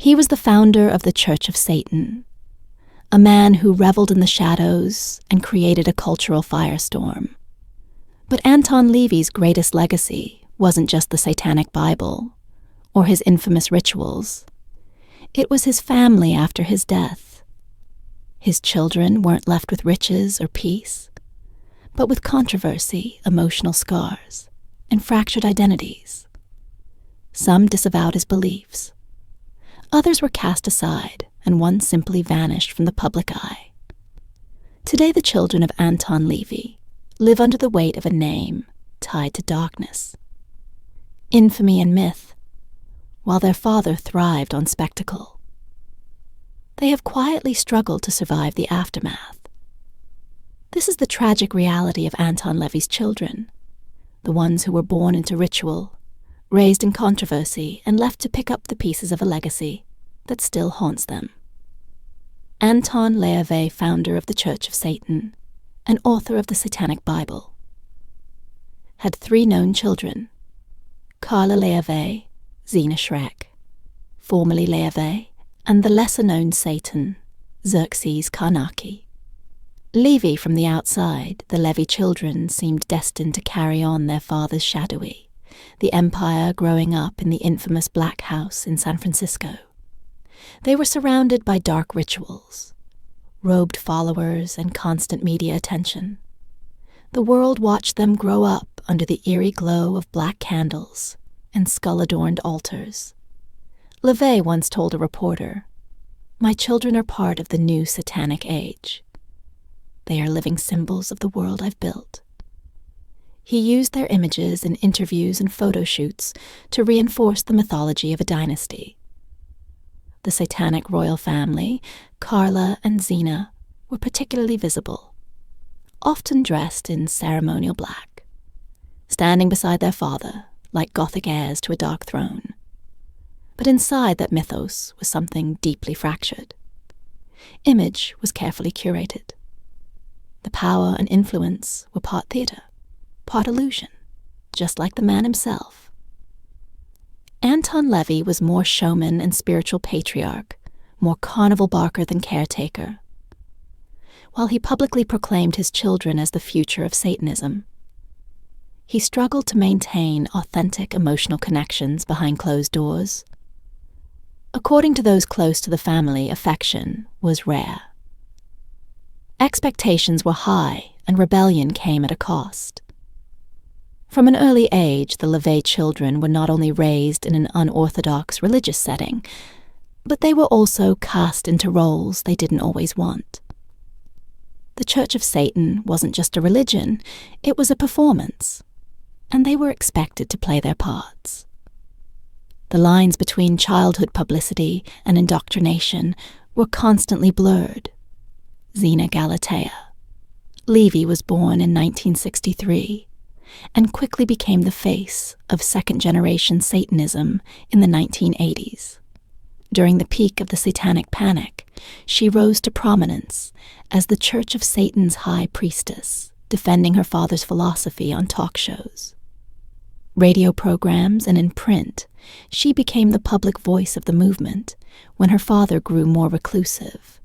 He was the founder of the Church of Satan, a man who reveled in the shadows and created a cultural firestorm. But Anton LaVey's greatest legacy wasn't just the Satanic Bible or his infamous rituals. It was his family after his death. His children weren't left with riches or peace, but with controversy, emotional scars, and fractured identities. Some disavowed his beliefs. Others were cast aside, and one simply vanished from the public eye. Today, the children of Anton LaVey live under the weight of a name tied to darkness, infamy and myth, while their father thrived on spectacle. They have quietly struggled to survive the aftermath. This is the tragic reality of Anton LaVey's children, the ones who were born into ritual, raised in controversy, and left to pick up the pieces of a legacy that still haunts them. Anton LaVey, founder of the Church of Satan and author of the Satanic Bible, had 3 known children: Carla LaVey, Xena Shrek, formerly LaVey, and the lesser-known Satan Xerxes Karnaki. LaVey from the outside, the LaVey children seemed destined to carry on their father's shadowy, the empire growing up in the infamous Black House in San Francisco. They were surrounded by dark rituals, robed followers, and constant media attention. The world watched them grow up under the eerie glow of black candles and skull-adorned altars. LaVey once told a reporter, "My children are part of the new satanic age. They are living symbols of the world I've built." He used their images in interviews and photo shoots to reinforce the mythology of a dynasty. The satanic royal family, Carla and Xena, were particularly visible, often dressed in ceremonial black, standing beside their father like Gothic heirs to a dark throne. But inside that mythos was something deeply fractured. Image was carefully curated. The power and influence were part theater, part illusion, just like the man himself. Anton LaVey was more showman and spiritual patriarch, more carnival barker than caretaker. While he publicly proclaimed his children as the future of Satanism, he struggled to maintain authentic emotional connections behind closed doors. According to those close to the family, affection was rare. Expectations were high, and rebellion came at a cost. From an early age, the LaVey children were not only raised in an unorthodox religious setting, but they were also cast into roles they didn't always want. The Church of Satan wasn't just a religion, it was a performance, and they were expected to play their parts. The lines between childhood publicity and indoctrination were constantly blurred. Xena Galatea. LaVey was born in 1963 and quickly became the face of second-generation Satanism in the 1980s. During the peak of the Satanic Panic, she rose to prominence as the Church of Satan's high priestess, defending her father's philosophy on talk shows. Radio programs and in print, she became the public voice of the movement when her father grew more reclusive.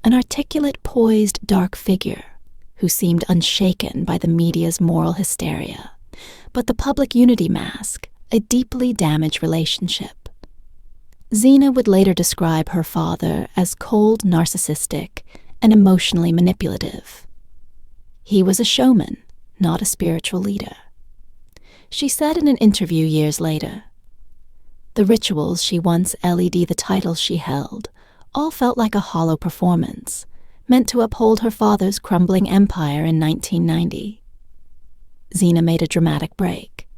An articulate, poised, dark figure who seemed unshaken by the media's moral hysteria, but the public unity mask, a deeply damaged relationship. Xena would later describe her father as cold, narcissistic, and emotionally manipulative. He was a showman, not a spiritual leader. She said in an interview years later, "The rituals she once LED'd the titles she held all felt like a hollow performance, meant to uphold her father's crumbling empire in 1990. Xena made a dramatic break.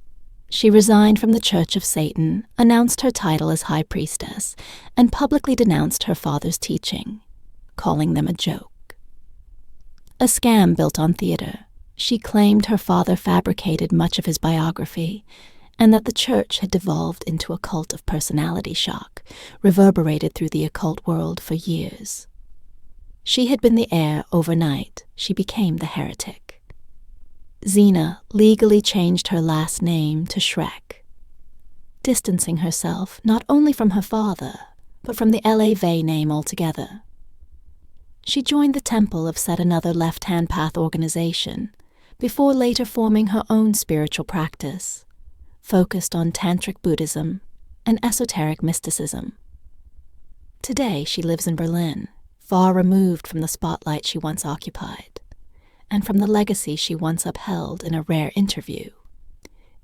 She resigned from the Church of Satan, announced her title as High Priestess, and publicly denounced her father's teaching, calling them a joke. A scam built on theater, she claimed her father fabricated much of his biography, and that the church had devolved into a cult of personality shock, reverberated through the occult world for years. She had been the heir overnight. She became the heretic. Xena legally changed her last name to Shrek. distancing herself not only from her father, but from the LaVey name altogether. She joined the temple of said another left-hand path organization before later forming her own spiritual practice, focused on tantric Buddhism and esoteric mysticism. Today she lives in Berlin, far removed from the spotlight she once occupied, and from the legacy she once upheld in a rare interview.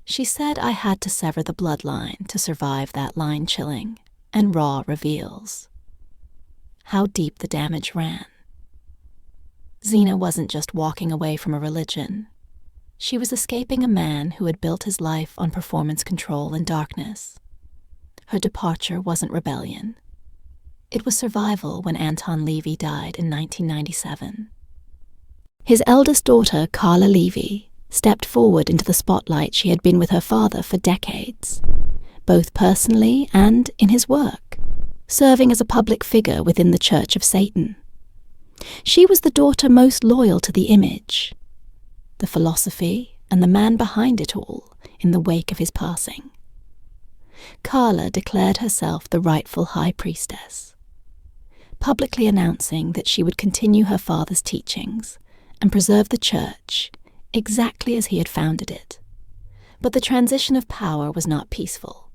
She said I had to sever the bloodline to survive that line-chilling and raw reveals. How deep the damage ran. Xena wasn't just walking away from a religion. She was escaping a man who had built his life on performance control and darkness. Her departure wasn't rebellion. It was survival when Anton LaVey died in 1997. His eldest daughter, Carla LaVey, stepped forward into the spotlight she had been with her father for decades, both personally and in his work, serving as a public figure within the Church of Satan. She was the daughter most loyal to the image, the philosophy, and the man behind it all in the wake of his passing. Carla declared herself the rightful high priestess, publicly announcing that she would continue her father's teachings and preserve the church exactly as he had founded it. But the transition of power was not peaceful.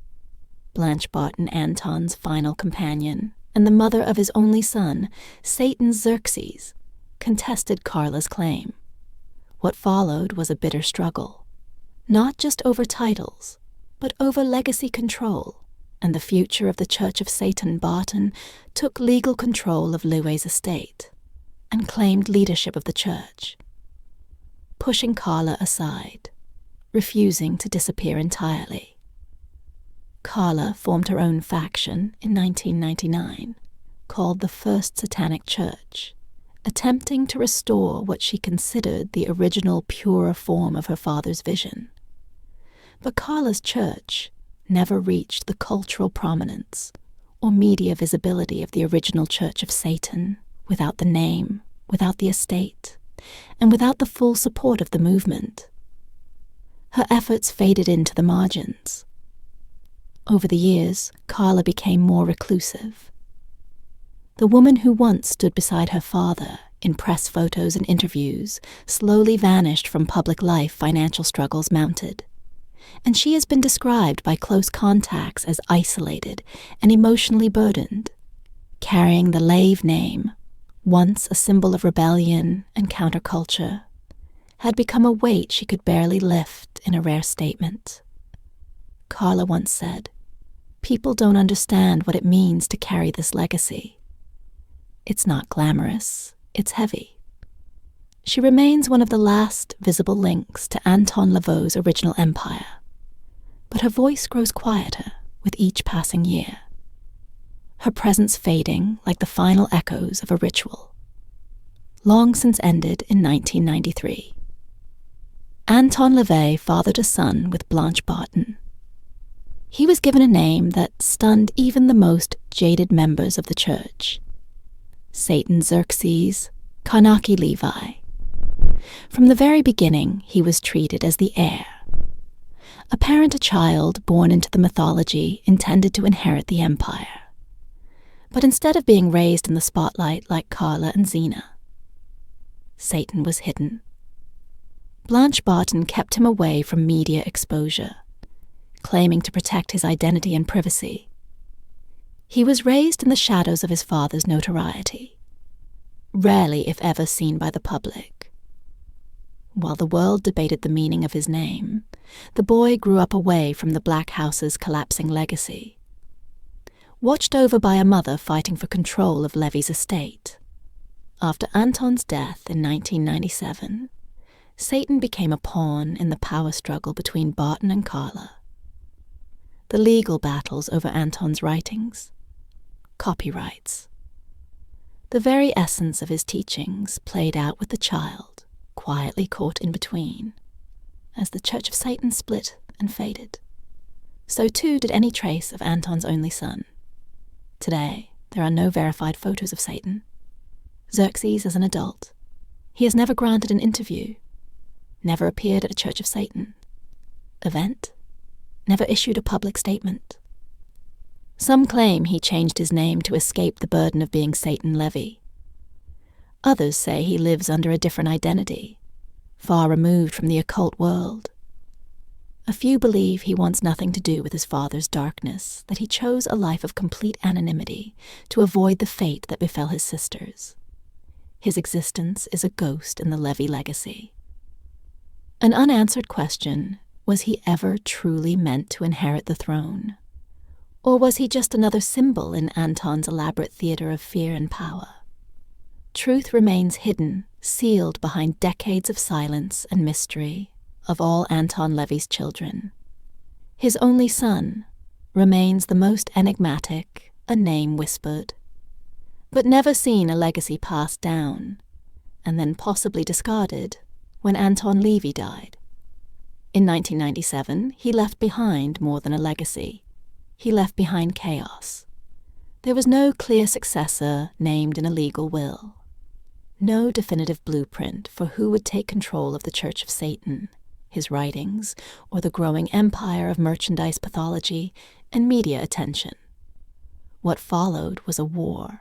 Blanche Barton, Anton's final companion, and the mother of his only son, Satan Xerxes, contested Carla's claim. What followed was a bitter struggle, not just over titles, but over legacy control, and the future of the Church of Satan. Barton took legal control of LaVey's estate and claimed leadership of the church, pushing Carla aside, refusing to disappear entirely. Carla formed her own faction in 1999, called the First Satanic Church, attempting to restore what she considered the original purer form of her father's vision. But Carla's church never reached the cultural prominence or media visibility of the original Church of Satan without the name, without the estate, and without the full support of the movement. Her efforts faded into the margins. Over the years, Carla became more reclusive. The woman who once stood beside her father in press photos and interviews slowly vanished from public life. Financial struggles mounted, and she has been described by close contacts as isolated and emotionally burdened, carrying the LaVey name, once a symbol of rebellion and counterculture, had become a weight she could barely lift in a rare statement. Carla once said, "People don't understand what it means to carry this legacy. It's not glamorous, it's heavy." She remains one of the last visible links to Anton LaVey's original empire, but her voice grows quieter with each passing year, her presence fading like the final echoes of a ritual, long since ended in 1993. Anton LaVey fathered a son with Blanche Barton. He was given a name that stunned even the most jaded members of the church: Satan Xerxes, Carnaki Levi. From the very beginning, he was treated as the heir, apparent a child born into the mythology intended to inherit the empire. But instead of being raised in the spotlight like Carla and Xena, Satan was hidden. Blanche Barton kept him away from media exposure, claiming to protect his identity and privacy. He was raised in the shadows of his father's notoriety, rarely if ever seen by the public. While the world debated the meaning of his name, the boy grew up away from the Black House's collapsing legacy, watched over by a mother fighting for control of LaVey's estate. After Anton's death in 1997, Satan became a pawn in the power struggle between Barton and Carla. The legal battles over Anton's writings, copyrights. The very essence of his teachings played out with the child, quietly caught in between, as the Church of Satan split and faded. So too did any trace of Anton's only son. Today, there are no verified photos of Satan. Xerxes is an adult. He has never granted an interview, never appeared at a Church of Satan event, never issued a public statement. Some claim he changed his name to escape the burden of being Satan LaVey. Others say he lives under a different identity, far removed from the occult world. A few believe he wants nothing to do with his father's darkness, that he chose a life of complete anonymity to avoid the fate that befell his sisters. His existence is a ghost in the LaVey legacy. An unanswered question: was he ever truly meant to inherit the throne? Or was he just another symbol in Anton's elaborate theater of fear and power? Truth remains hidden, sealed behind decades of silence and mystery of all Anton LaVey's children. His only son remains the most enigmatic, a name whispered, but never seen a legacy passed down, and then possibly discarded when Anton LaVey died. In 1997, he left behind more than a legacy. He left behind chaos. There was no clear successor named in a legal will. No definitive blueprint for who would take control of the Church of Satan, his writings, or the growing empire of merchandise pathology and media attention. What followed was a war,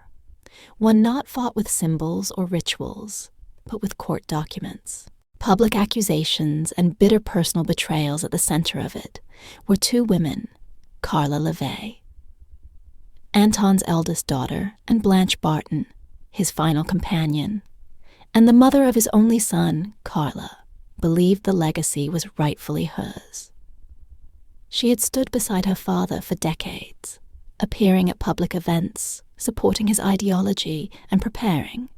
one not fought with symbols or rituals, but with court documents. Public accusations and bitter personal betrayals at the center of it were two women, Carla LaVey, Anton's eldest daughter, and Blanche Barton, his final companion, and the mother of his only son, Carla, believed the legacy was rightfully hers. She had stood beside her father for decades, appearing at public events, supporting his ideology, and preparing.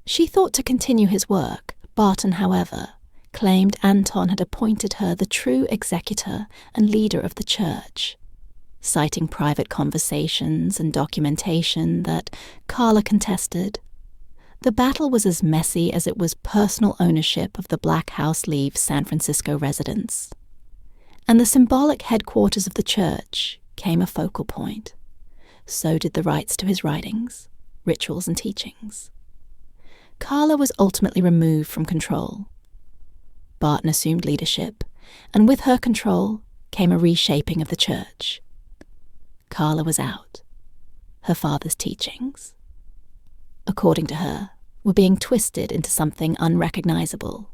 She thought to continue his work. Barton, however, claimed Anton had appointed her the true executor and leader of the church, citing private conversations and documentation that Carla contested. The battle was as messy as it was personal ownership of the Black House Leaves San Francisco residence. And the symbolic headquarters of the church came a focal point. So did the rights to his writings, rituals, and teachings. Carla was ultimately removed from control. Barton assumed leadership, and with her control came a reshaping of the church. Carla was out. Her father's teachings, according to her, were being twisted into something unrecognizable.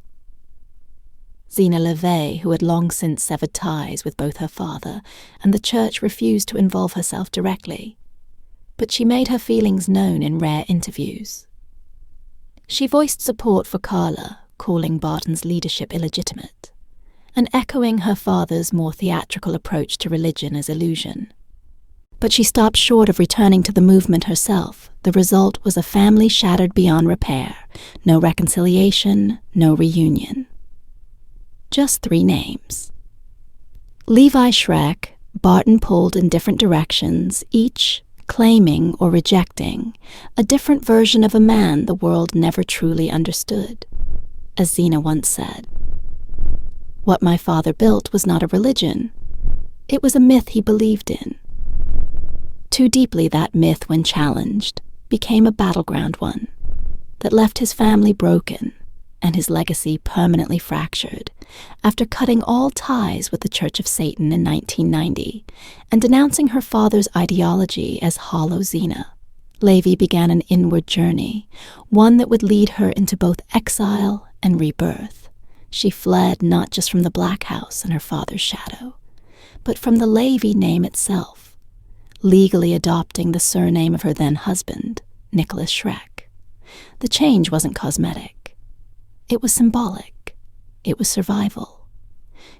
Xena LaVey, who had long since severed ties with both her father and the church, refused to involve herself directly, but she made her feelings known in rare interviews. She voiced support for Carla, calling Barton's leadership illegitimate, and echoing her father's more theatrical approach to religion as illusion. But she stopped short of returning to the movement herself. The result was a family shattered beyond repair, no reconciliation, no reunion. Just 3 names. Levi Schreck, Barton pulled in different directions, each claiming or rejecting a different version of a man the world never truly understood. As Xena once said, "What my father built was not a religion. It was a myth he believed in." Too deeply, that myth, when challenged, became a battleground one that left his family broken and his legacy permanently fractured after cutting all ties with the Church of Satan in 1990 and denouncing her father's ideology as hollow Xena. LaVey began an inward journey, one that would lead her into both exile and rebirth. She fled not just from the Black House and her father's shadow, but from the LaVey name itself, legally adopting the surname of her then-husband, Nicholas Schreck. The change wasn't cosmetic. It was symbolic. It was survival.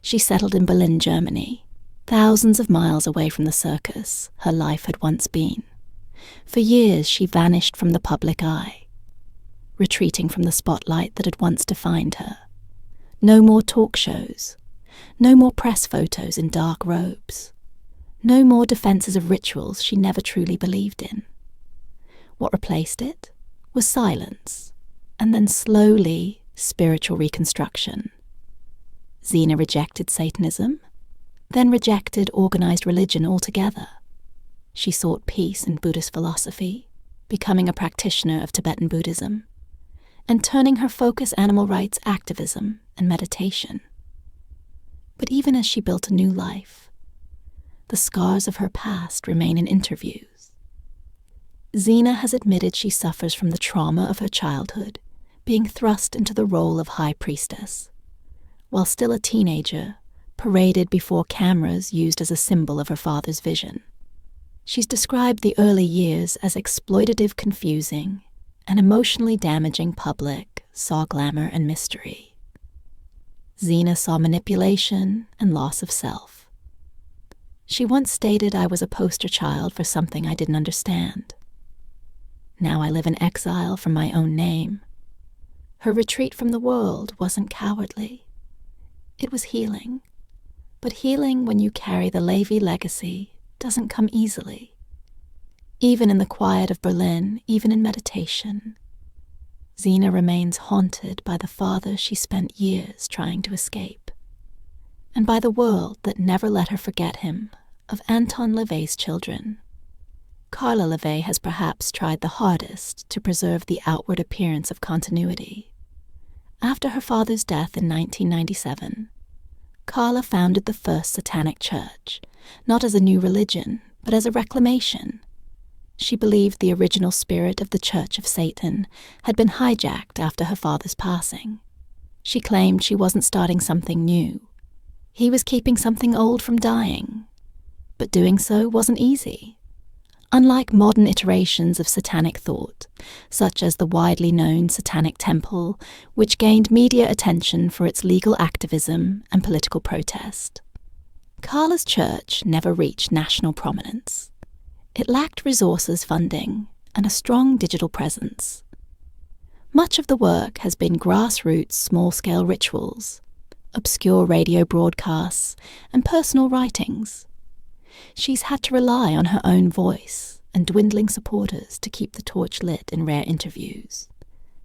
She settled in Berlin, Germany, thousands of miles away from the circus her life had once been. For years she vanished from the public eye, retreating from the spotlight that had once defined her. No more talk shows, no more press photos in dark robes, no more defenses of rituals she never truly believed in. What replaced it was silence, and then slowly spiritual reconstruction. Xena rejected Satanism, then rejected organized religion altogether. She sought peace in Buddhist philosophy, becoming a practitioner of Tibetan Buddhism, and turning her focus animal rights activism and meditation. But even as she built a new life, the scars of her past remain in interviews. Xena has admitted she suffers from the trauma of her childhood, being thrust into the role of high priestess. While still a teenager, paraded before cameras used as a symbol of her father's vision. She's described the early years as exploitative, confusing, and emotionally damaging. Public saw glamour and mystery. Xena saw manipulation and loss of self. She once stated, "I was a poster child for something I didn't understand. Now I live in exile from my own name." Her retreat from the world wasn't cowardly. It was healing. But healing when you carry the LaVey legacy doesn't come easily. Even in the quiet of Berlin, even in meditation, Xena remains haunted by the father she spent years trying to escape, and by the world that never let her forget him. Of Anton LaVey's children, Carla LaVey has perhaps tried the hardest to preserve the outward appearance of continuity. After her father's death in 1997, Carla founded the first Satanic church, not as a new religion, but as a reclamation. She believed the original spirit of the Church of Satan had been hijacked after her father's passing. She claimed she wasn't starting something new. He was keeping something old from dying. But doing so wasn't easy. Unlike modern iterations of Satanic thought, such as the widely known Satanic Temple, which gained media attention for its legal activism and political protest, Carla's church never reached national prominence. It lacked resources, funding, and a strong digital presence. Much of the work has been grassroots, small-scale rituals, obscure radio broadcasts, and personal writings. She's had to rely on her own voice and dwindling supporters to keep the torch lit in rare interviews.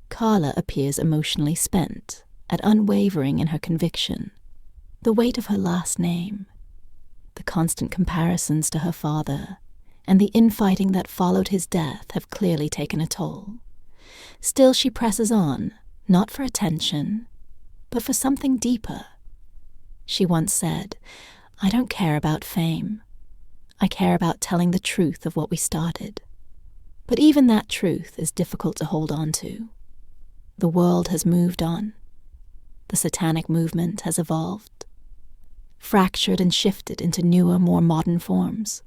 Carla appears emotionally spent, yet unwavering in her conviction. The weight of her last name, the constant comparisons to her father, and the infighting that followed his death have clearly taken a toll. Still, she presses on, not for attention, but for something deeper. She once said, "I don't care about fame. I care about telling the truth of what we started." But even that truth is difficult to hold on to. The world has moved on. The Satanic movement has evolved, fractured and shifted into newer, more modern forms.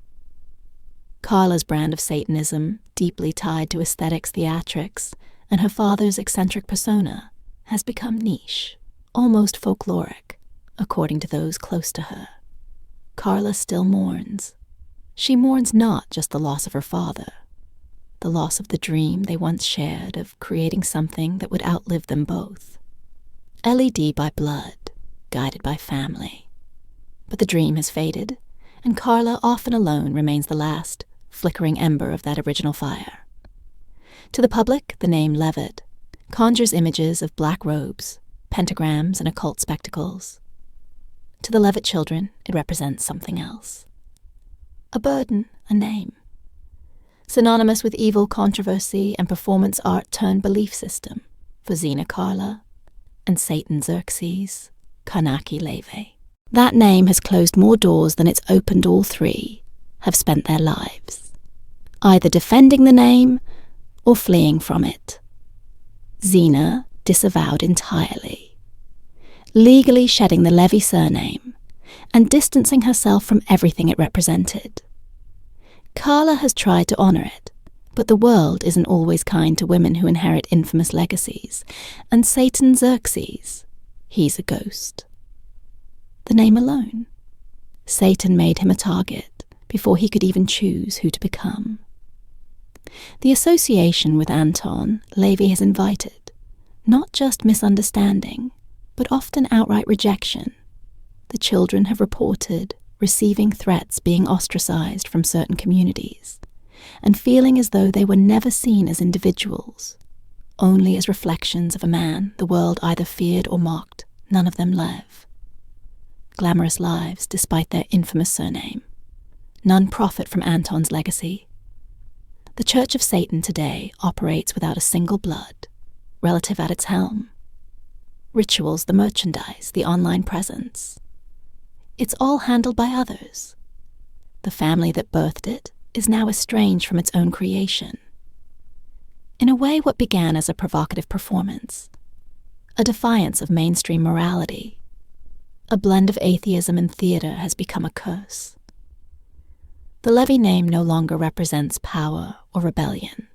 Carla's brand of Satanism, deeply tied to aesthetics, theatrics, and her father's eccentric persona, has become niche, almost folkloric, according to those close to her. Carla still mourns. She mourns not just the loss of her father, the loss of the dream they once shared of creating something that would outlive them both. LED by blood, guided by family. But the dream has faded, and Carla, often alone, remains the last, flickering ember of that original fire. To the public, the name LaVey conjures images of black robes, pentagrams, and occult spectacles. To the LaVey children, it represents something else. A burden, a name. Synonymous with evil, controversy, and performance art turned belief system for Xena Carla and Satan Xerxes, Karnaki LaVey. That name has closed more doors than it's opened. All three have spent their lives either defending the name or fleeing from it. Xena disavowed entirely, legally shedding the LaVey surname and distancing herself from everything it represented. Carla has tried to honor it, but the world isn't always kind to women who inherit infamous legacies, and Satan Xerxes, he's a ghost. The name alone. Satan made him a target before he could even choose who to become. The association with Anton LaVey has invited not just misunderstanding, but often outright rejection. The children have reported receiving threats, being ostracized from certain communities, and feeling as though they were never seen as individuals, only as reflections of a man the world either feared or mocked, none of them live. Glamorous lives despite their infamous surname. None profit from Anton's legacy. The Church of Satan today operates without a single blood relative at its helm. Rituals, the merchandise, the online presence. It's all handled by others. The family that birthed it is now estranged from its own creation. In a way, what began as a provocative performance, a defiance of mainstream morality, a blend of atheism and theater, has become a curse. The LaVey name no longer represents power or rebellion.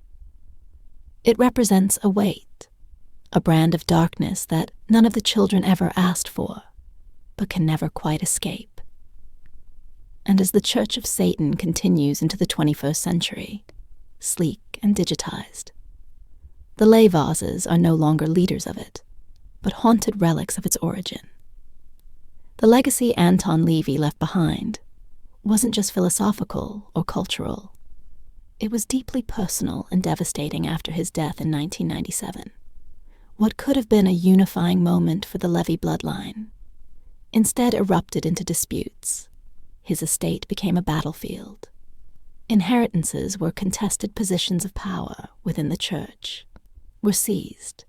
It represents a weight, a brand of darkness that none of the children ever asked for, but can never quite escape. And as the Church of Satan continues into the 21st century, sleek and digitized, the lay vases are no longer leaders of it, but haunted relics of its origin. The legacy Anton LaVey left behind wasn't just philosophical or cultural. It was deeply personal and devastating after his death in 1997. What could have been a unifying moment for the LaVey bloodline instead erupted into disputes. His estate became a battlefield. Inheritances were contested positions of power within the church, were seized,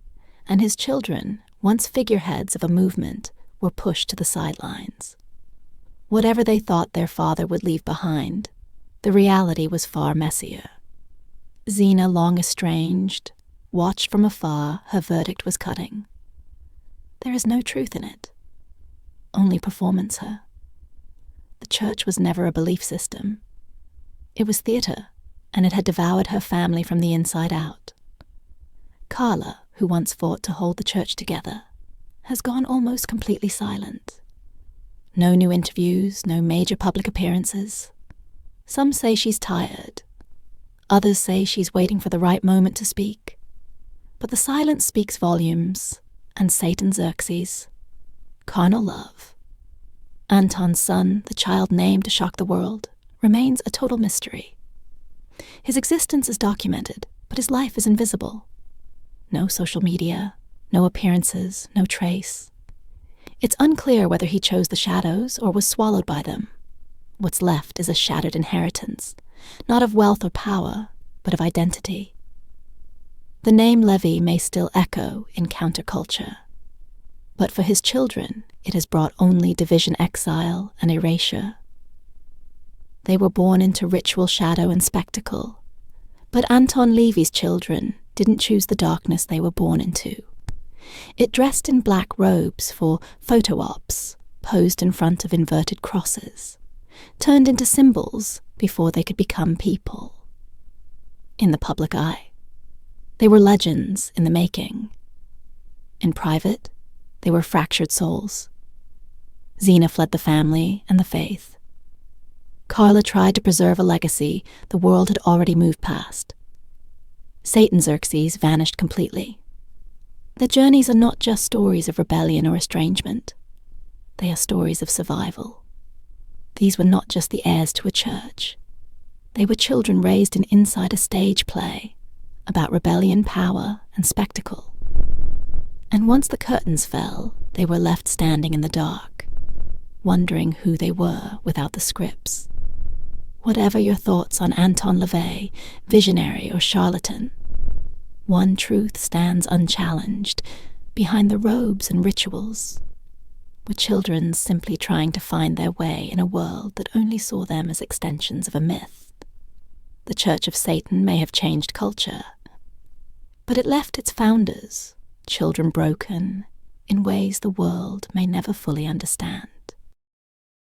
and his children, once figureheads of a movement, were pushed to the sidelines. Whatever they thought their father would leave behind, the reality was far messier. Xena, long estranged, watched from afar her verdict was cutting. There is no truth in it, only performance her. The church was never a belief system. It was theater, and it had devoured her family from the inside out. Carla, who once fought to hold the church together, has gone almost completely silent. No new interviews, no major public appearances. Some say she's tired. Others say she's waiting for the right moment to speak. But the silence speaks volumes, and Satan Xerxes, carnal love, Anton's son, the child named to shock the world, remains a total mystery. His existence is documented, but his life is invisible. No social media, no appearances, no trace. It's unclear whether he chose the shadows or was swallowed by them. What's left is a shattered inheritance, not of wealth or power, but of identity. The name LaVey may still echo in counterculture, but for his children, it has brought only division, exile, and erasure. They were born into ritual, shadow, and spectacle, but Anton LaVey's children didn't choose the darkness they were born into. It dressed in black robes for photo ops, posed in front of inverted crosses, turned into symbols before they could become people. In the public eye, they were legends in the making. In private, they were fractured souls. Xena fled the family and the faith. Carla tried to preserve a legacy the world had already moved past. Satan Xerxes vanished completely. Their journeys are not just stories of rebellion or estrangement. They are stories of survival. These were not just the heirs to a church. They were children raised inside a stage play about rebellion, power, and spectacle. And once the curtains fell, they were left standing in the dark, wondering who they were without the scripts. Whatever your thoughts on Anton LaVey, visionary or charlatan, one truth stands unchallenged. Behind the robes and rituals were children simply trying to find their way in a world that only saw them as extensions of a myth. The Church of Satan may have changed culture, but it left its founders, children broken, in ways the world may never fully understand.